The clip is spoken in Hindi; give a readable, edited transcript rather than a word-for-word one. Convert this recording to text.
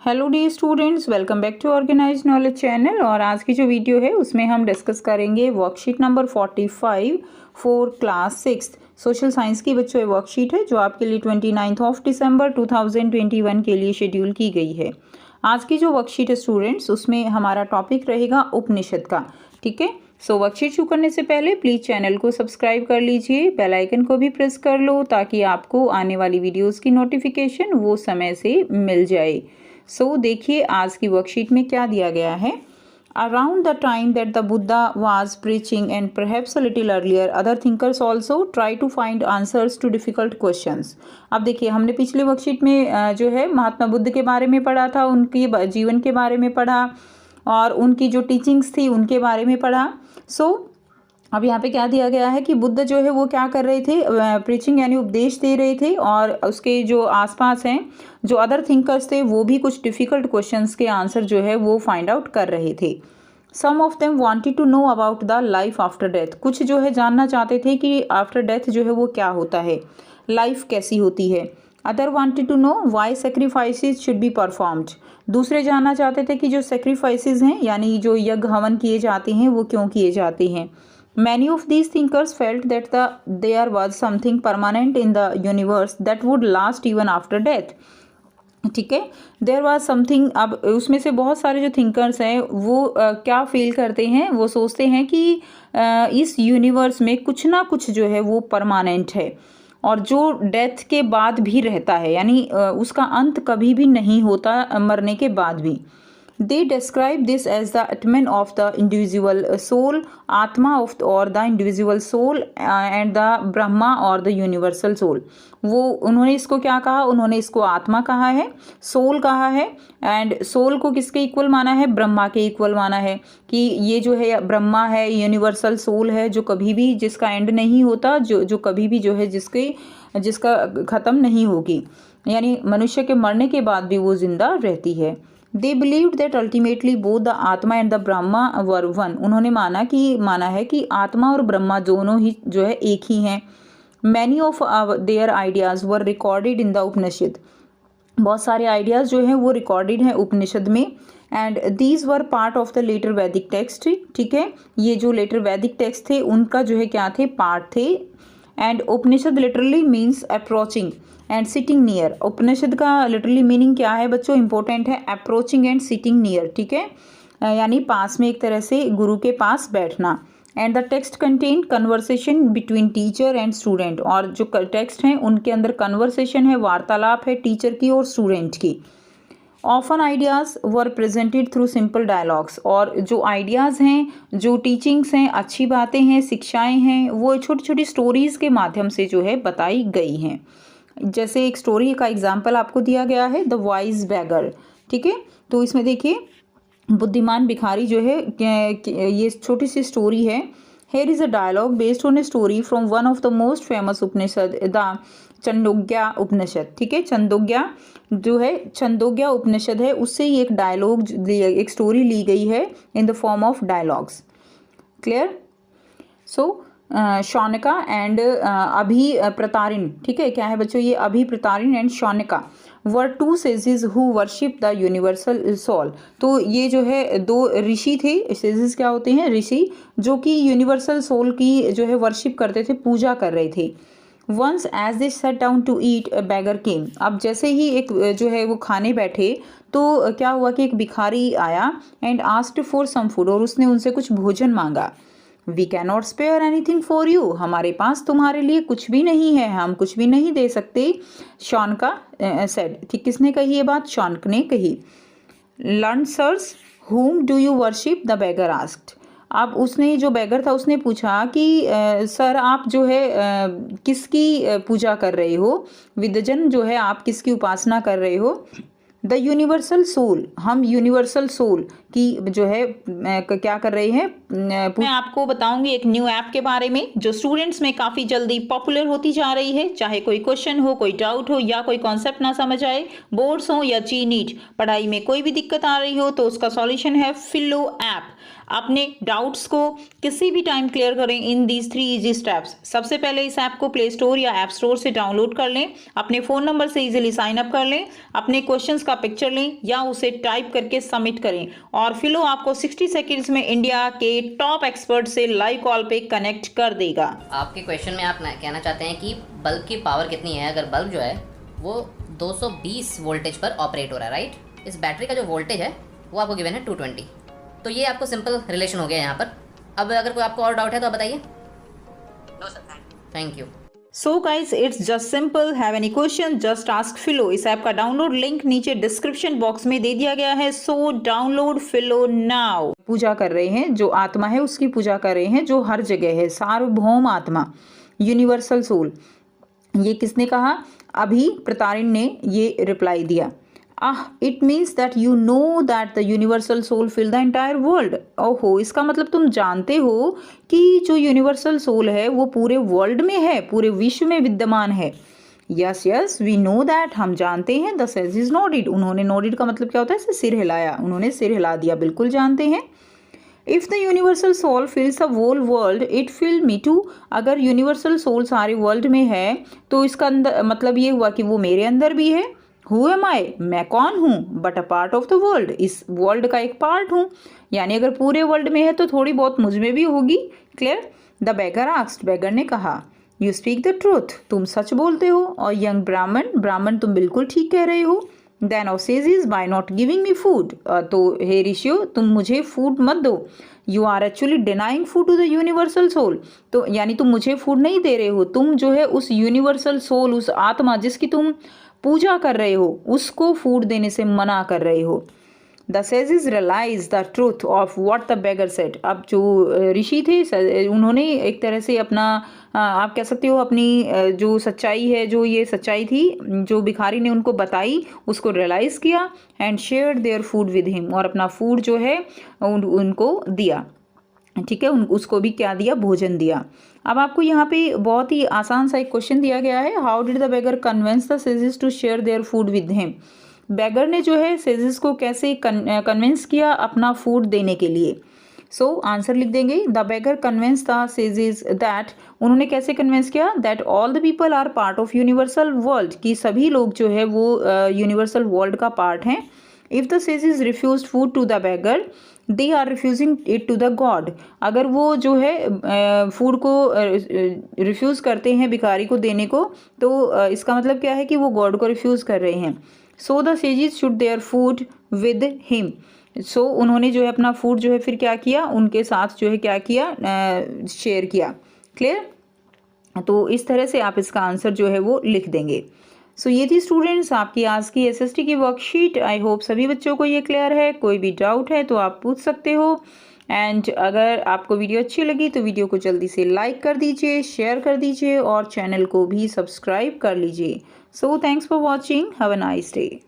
Hello dear students, welcome back to organise knowledge channel. और आज की जो वीडियो है उसमें हम डिस्कस करेंगे worksheet number 45 for class 6 social science की बच्चों वर्कशीट है जो आपके लिए 29 दिसंबर 2021 के लिए शेड्यूल की गई है। आज की जो वर्कशीट है स्टूडेंट्स उसमें हमारा टॉपिक रहेगा उपनिषद का। ठीक है, सो वर्कशीट शुरू करने से पहले प्लीज़ चैनल को सब्सक्राइब कर लीजिए, बेल आइकन को भी प्रेस कर लो ताकि आपको आने वाली वीडियोस की नोटिफिकेशन वो समय से मिल जाए। सो देखिए आज की वर्कशीट में क्या दिया गया है। Around the time that the Buddha was preaching and perhaps a little earlier, other thinkers also try to find answers to difficult questions. अब देखिए हमने पिछले वर्कशीट में जो है महात्मा बुद्ध के बारे में पढ़ा था, उनके जीवन के बारे में पढ़ा और उनकी जो टीचिंग्स थी उनके बारे में पढ़ा। सो अब यहाँ पे क्या दिया गया है कि बुद्ध जो है वो क्या कर रहे थे, प्रीचिंग यानी उपदेश दे रहे थे और उसके जो आसपास हैं जो अदर थिंकर्स थे वो भी कुछ डिफ़िकल्ट क्वेश्चंस के आंसर जो है वो फाइंड आउट कर रहे थे। Some of them wanted to know about the life after death, कुछ जो है जानना चाहते थे कि आफ्टर डेथ जो है वो क्या होता है, लाइफ कैसी होती है। Other wanted to know why sacrifices should be performed, दूसरे जानना चाहते थे कि जो सेक्रीफाइसेस हैं यानी जो यज्ञ हवन किए जाते हैं वो क्यों किए जाते हैं। Many of these thinkers felt that there was something permanent in the universe that would last even after death. ठीक है, देयर वाज समथिंग। अब उसमें से बहुत सारे जो थिंकर्स हैं वो क्या फील करते हैं, वो सोचते हैं कि इस यूनिवर्स में कुछ ना कुछ जो है वो परमानेंट है और जो डेथ के बाद भी रहता है, यानी उसका अंत कभी भी नहीं होता मरने के बाद भी। They describe this as the atman of the individual soul, atma of or the individual soul and the brahma or the universal soul. वो उन्होंने इसको क्या कहा, उन्होंने इसको आत्मा कहा है, सोल कहा है एंड सोल को किसके इक्वल माना है, ब्रह्मा के इक्वल माना है कि ये जो है ब्रह्मा है, यूनिवर्सल सोल है जो कभी भी जिसका एंड नहीं होता, जो कभी भी जो है जिसका ख़त्म नहीं होगी, यानी मनुष्य के मरने के बाद भी वो जिंदा रहती है। They believed that ultimately both the आत्मा and the Brahma were one. उन्होंने माना है कि आत्मा और ब्रह्मा दोनों ही जो है एक ही हैं। Many of their ideas were recorded in the उपनिषद, बहुत सारे आइडियाज़ जो हैं वो रिकॉर्डेड हैं उपनिषद में। And these were part of the later Vedic text. ठीक है, ये जो लेटर वैदिक टेक्स्ट थे उनका जो है क्या थे, पार्ट थे। And Upanishad literally means approaching and sitting near. Upanishad का लिटरली मीनिंग क्या है बच्चों, इंपॉर्टेंट है, अप्रोचिंग एंड सिटिंग नियर। ठीक है, यानी पास में, एक तरह से गुरु के पास बैठना। And the text contain conversation between teacher and student, और जो टेक्स्ट हैं उनके अंदर कन्वर्सेशन है, वार्तालाप है टीचर की और स्टूडेंट की। ऑफन आइडियाज़ वर प्रेजेंटेड थ्रू सिंपल डायलॉग्स, और जो आइडियाज़ हैं, जो टीचिंग्स हैं, अच्छी बातें हैं, शिक्षाएं हैं, वो छोटी छोटी स्टोरीज़ के माध्यम से जो है बताई गई हैं। जैसे एक स्टोरी का एग्जाम्पल आपको दिया गया है, द वाइज बैगर। ठीक है, तो इसमें देखिए बुद्धिमान भिखारी जो है, ये छोटी सी स्टोरी है। Here is a dialogue based on a story from one of the most famous Upanishad, the Chandogya Upanishad. ठीक है, छंदोग्या जो है, छंदोग्या उपनिषद है, उससे ही एक डायलॉग, एक स्टोरी ली गई है in the form of dialogues. Clear? So Shaunaka and Abhipratarin. ठीक है, क्या है बच्चों, ये Abhipratarin and Shaunaka were two sages who worship the universal soul. तो ये जो है दो ऋषि थे, सेजेस क्या होते हैं, ऋषि, जो कि यूनिवर्सल सोल की जो है वर्शिप करते थे, पूजा कर रहे थे। Once as they sat down to eat a beggar came, अब जैसे ही एक जो है वो खाने बैठे तो क्या हुआ कि एक भिखारी आया and asked for some food, और उसने उनसे कुछ भोजन मांगा। We can not spare anything for you, हमारे पास तुम्हारे लिए कुछ भी नहीं है, हम कुछ भी नहीं दे सकते। शौनका सेड, ठीक, किसने कही ये बात, शौनक ने कही। Learned sirs whom do you worship, the beggar asked. अब उसने, जो बेगर था, उसने पूछा कि सर आप जो है किसकी पूजा कर रहे हो, विद्वजन जो है आप किसकी उपासना कर रहे हो। द यूनिवर्सल सोल, हम यूनिवर्सल सोल की जो है क्या कर रहे हैं, मैं आपको बताऊंगी एक न्यू ऐप के बारे में जो स्टूडेंट्स में काफ़ी जल्दी पॉपुलर होती जा रही है। चाहे कोई क्वेश्चन हो, कोई डाउट हो या कोई कॉन्सेप्ट ना समझ आए, बोर्ड्स हो या जी नीट, पढ़ाई में कोई भी दिक्कत आ रही हो तो उसका सॉल्यूशन है फिलो ऐप। अपने डाउट्स को किसी भी टाइम क्लियर करें इन दीज 3 इजी स्टेप्स। सबसे पहले इस ऐप को प्ले स्टोर या ऐप स्टोर से डाउनलोड कर लें, अपने फ़ोन नंबर से इजीली साइन अप कर लें, अपने क्वेश्चंस का पिक्चर लें या उसे टाइप करके सबमिट करें और फिलो आपको 60 सेकेंड्स में इंडिया के टॉप एक्सपर्ट से लाइव कॉल पे कनेक्ट कर देगा। आपके क्वेश्चन में आप कहना चाहते हैं कि बल्ब की पावर कितनी है। अगर बल्ब जो है वो 220 वोल्टेज पर ऑपरेट हो रहा है, राइट। इस बैटरी का जो वोल्टेज है वो आपको गिवन है 220। तो ये आपको सिंपल रिलेशन हो गया यहाँ पर। अब अगर कोई आपको और डाउट है तो आप बताइए। No sir, thank you. So guys it's just simple. Have any question just ask Filo. इस ऐप का डाउनलोड लिंक नीचे डिस्क्रिप्शन बॉक्स में दे दिया गया है। So download फिलो now. पूजा कर रहे हैं, जो आत्मा है उसकी पूजा कर रहे हैं जो हर जगह है, सार्वभौम आत्मा, यूनिवर्सल सोल। ये किसने कहा? अभी प्रतारिण ने ये रिप्लाई दिया। It means that you know that the universal soul fill the entire world. ओहो, इसका मतलब तुम जानते हो कि जो यूनिवर्सल सोल है वो पूरे वर्ल्ड में है, पूरे विश्व में विद्यमान है। Yes yes we know that, हम जानते हैं। द सेज इज नोडिड, उन्होंने नोडिड का मतलब क्या होता है? सिर हिलाया, उन्होंने सिर हिला दिया, बिल्कुल जानते हैं। If the universal soul fills a whole world it fill me too. अगर यूनिवर्सल सोल सारे वर्ल्ड में है तो इसका अंदर मतलब ये हुआ कि वो मेरे अंदर भी है। हु एम आई, मैं कौन हूँ? But a part of the world, इस वर्ल्ड का एक पार्ट हूँ। यानी अगर पूरे वर्ल्ड में है तो थोड़ी बहुत मुझ में भी होगी। क्लियर? द बेगर आस्क्ड, बेगर ने कहा, यू स्पीक द ट्रूथ, तुम सच बोलते हो। और यंग ब्राह्मण, ब्राह्मण तुम बिल्कुल ठीक कह रहे हो। Then O sages, by not giving me food, तो हे ऋषियो तुम मुझे फूड मत दो। You are actually denying food to the universal soul, तो यानी तुम मुझे फूड नहीं दे रहे हो, तुम जो है उस यूनिवर्सल सोल, उस आत्मा जिसकी तुम पूजा कर रहे हो, उसको फूड देने से मना कर रहे हो। The sages realise the truth of what the beggar said. अब जो ऋषि थे उन्होंने एक तरह से अपना आप कह सकते हो अपनी जो सच्चाई है, जो ये सच्चाई थी जो भिखारी ने उनको बताई, उसको रियलाइज किया and shared there food with him, और अपना फूड जो है उनको दिया। ठीक है, उसको भी क्या दिया? भोजन दिया। अब आपको यहाँ पे बहुत ही आसान सा एक क्वेश्चन दिया गया है। How did the beggar convince the sages to share their food with him. Beggar ने जो है सेजिस को कैसे कन्विंस किया अपना फूड देने के लिए। सो आंसर लिख देंगे। The beggar convince the sages that, उन्होंने कैसे कन्विंस किया? That all the people are part of universal world, कि सभी लोग जो है वो यूनिवर्सल वर्ल्ड का पार्ट हैं। If the sages refuse food to the beggar they are refusing it to the god. अगर वो जो है फूड को रिफ्यूज़ करते हैं भिखारी को देने को, तो इसका मतलब क्या है कि वो गॉड को रिफ्यूज़ कर रहे हैं। So the sages should their food with him. So उन्होंने जो है अपना फूड जो है फिर क्या किया? उनके साथ जो है क्या किया? शेयर किया। क्लियर? तो इस तरह से आप इसका आंसर जो है वो लिख देंगे। सो ये थी स्टूडेंट्स आपकी आज की एसएसटी की वर्कशीट। आई होप सभी बच्चों को ये क्लियर है। कोई भी डाउट है तो आप पूछ सकते हो। एंड अगर आपको वीडियो अच्छी लगी तो वीडियो को जल्दी से लाइक कर दीजिए, शेयर कर दीजिए और चैनल को भी सब्सक्राइब कर लीजिए। So thanks for watching, have a nice day.